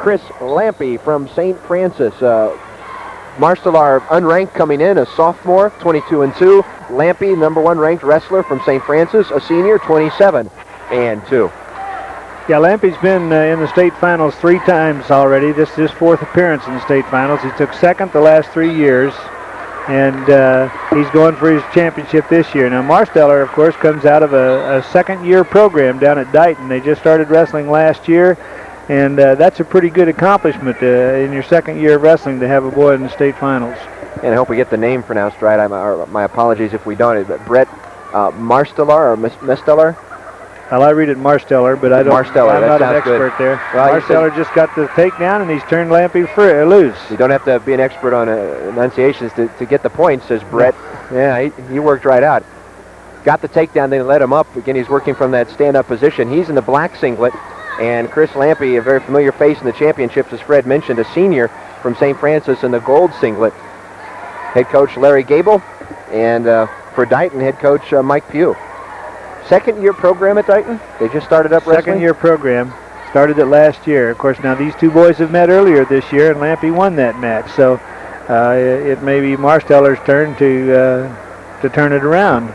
Chris Lampe from St. Francis. Marstelar unranked coming in, a sophomore, 22-2. Lampe, number 1 ranked wrestler from St. Francis, a senior, 27-2. Yeah, Lampe's been in the state finals 3 times already. This is his 4th appearance in the state finals. He took 2nd the last 3 years, and he's going for his championship this year. Now, Marsteller, of course, comes out of a second-year program down at Dighton. They just started wrestling last year, and that's a pretty good accomplishment in your second year of wrestling to have a boy in the state finals. And I hope we get the name pronounced right. My apologies if we don't. Brett Marsteller or Misteller? Well, I read it Marsteller, but I'm not an expert there. Well, Marsteller just got the takedown, and he's turned Lampe loose. You don't have to be an expert on enunciations to get the point, says Brett. Yeah, he worked right out. Got the takedown, then let him up. Again, he's working from that stand-up position. He's in the black singlet, and Chris Lampe, a very familiar face in the championships, as Fred mentioned, a senior from St. Francis in the gold singlet. Head coach Larry Gable, and for Dighton, head coach Mike Pugh. Second-year program at Dighton? They just started up wrestling? Second-year program. Started it last year. Of course, now these 2 boys have met earlier this year, and Lampe won that match. So it may be Marsteller's turn to turn it around.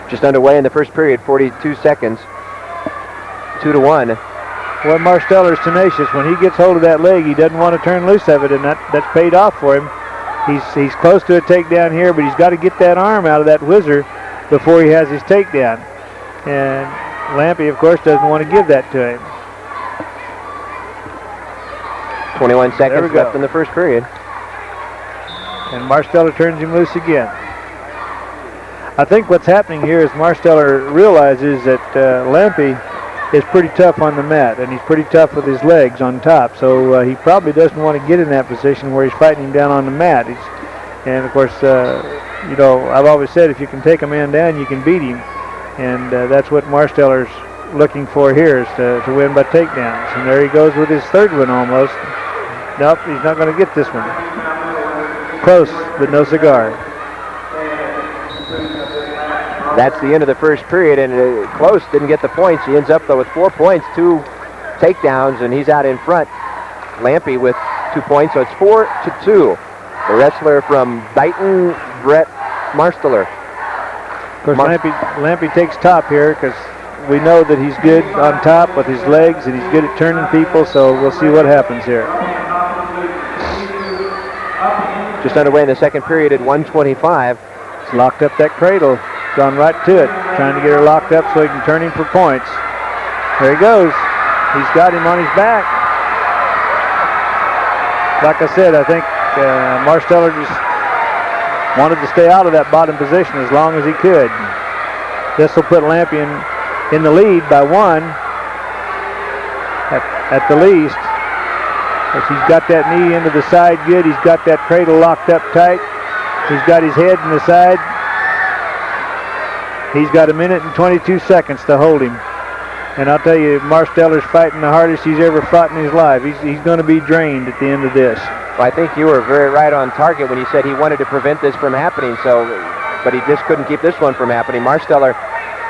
Just underway in the first period, 42 seconds. 2-1. Well, Marsteller's tenacious. When he gets hold of that leg, he doesn't want to turn loose of it, and that's paid off for him. He's close to a takedown here, but he's got to get that arm out of that whizzer before he has his takedown. And Lampe, of course, doesn't want to give that to him. 21 seconds left in the first period. And Marsteller turns him loose again. I think what's happening here is Marsteller realizes that Lampe is pretty tough on the mat, and he's pretty tough with his legs on top. So he probably doesn't want to get in that position where he's fighting him down on the mat. And, of course, you know, I've always said if you can take a man down, you can beat him. And that's what Marsteller's looking for here, is to win by takedowns. And there he goes with his 3rd one almost. Nope, he's not going to get this one. Close, but no cigar. That's the end of the first period, and Close didn't get the points. He ends up, though, with 4 points, 2 takedowns, and he's out in front. Lampe with 2 points, so it's 4-2. The wrestler from Dighton, Brett Marsteller. Of course, Lampe takes top here because we know that he's good on top with his legs, and he's good at turning people, so we'll see what happens here. Just underway in the second period at 1:25. He's locked up that cradle. Gone right to it, trying to get her locked up so he can turn him for points. There he goes. He's got him on his back. Like I said, I think Marsteller just wanted to stay out of that bottom position as long as he could. This will put Lampe in the lead by 1 at the least. As he's got that knee into the side good. He's got that cradle locked up tight. He's got his head in the side. He's got 1 minute and 22 seconds to hold him. And I'll tell you, Marsteller's fighting the hardest he's ever fought in his life. He's going to be drained at the end of this. Well, I think you were very right on target when you said he wanted to prevent this from happening, but he just couldn't keep this one from happening. Marsteller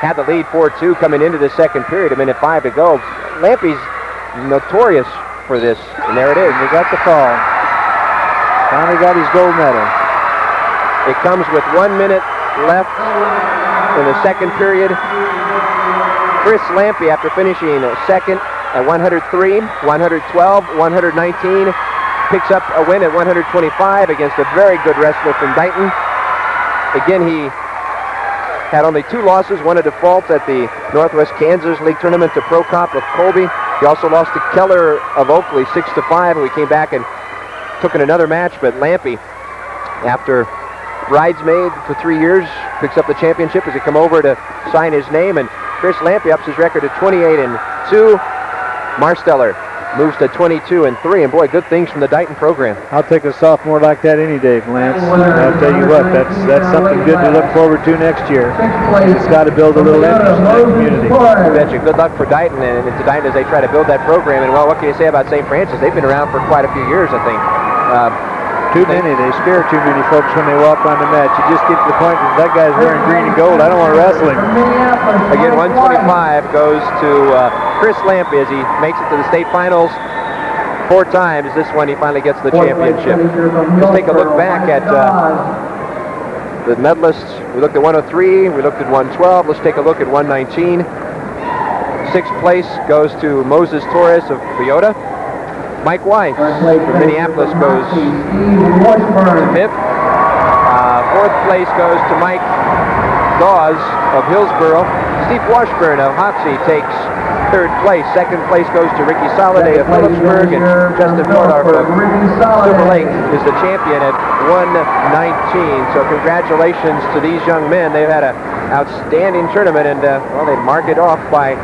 had the lead 4-2 coming into the second period, 1:05 to go. Lampe's notorious for this, and there it is. He got the fall. Finally got his gold medal. It comes with 1 minute left in the second period. Chris Lampe, after finishing second at 103, 112, 119, picks up a win at 125 against a very good wrestler from Dighton. Again, he had only 2 losses, one a default at the Northwest Kansas League tournament to Pro Cop of Colby. He also lost to Keller of Oakley 6-5, and we came back and took in another match, but Lampe, after bridesmaid for 3 years, picks up the championship as he come over to sign his name, and Chris Lampe ups his record to 28-2. Marsteller moves to 22-3, and boy, good things from the Dighton program. I'll take a sophomore like that any day, Lance. I'll tell you what, that's something good to look forward to next year. It's got to build a little interest in the community. I bet you. Good luck for Dighton and to Dighton as they try to build that program. And well, what can you say about St. Francis? They've been around for quite a few years, I think. Too many. They scare too many folks when they walk on the mat. You just get to the point that that guy's wearing green and gold. I don't want to wrestle him. Again, 125 goes to Chris Lampy as he makes it to the state finals 4 times. This one he finally gets the championship. Let's take a look back at the medalists. We looked at 103. We looked at 112. Let's take a look at 119. 6th place goes to Moses Torres of Toyota. Mike Weiss from Minneapolis goes to 5th. 4th place goes to Mike Dawes of Hillsboro. Steve Washburn of Hoxie takes 3rd place. 2nd place goes to Ricky Soliday of Phillipsburg, and Justin Nordorf of Silver Lake is the champion at 119. So congratulations to these young men. They've had an outstanding tournament, and well, they mark it off by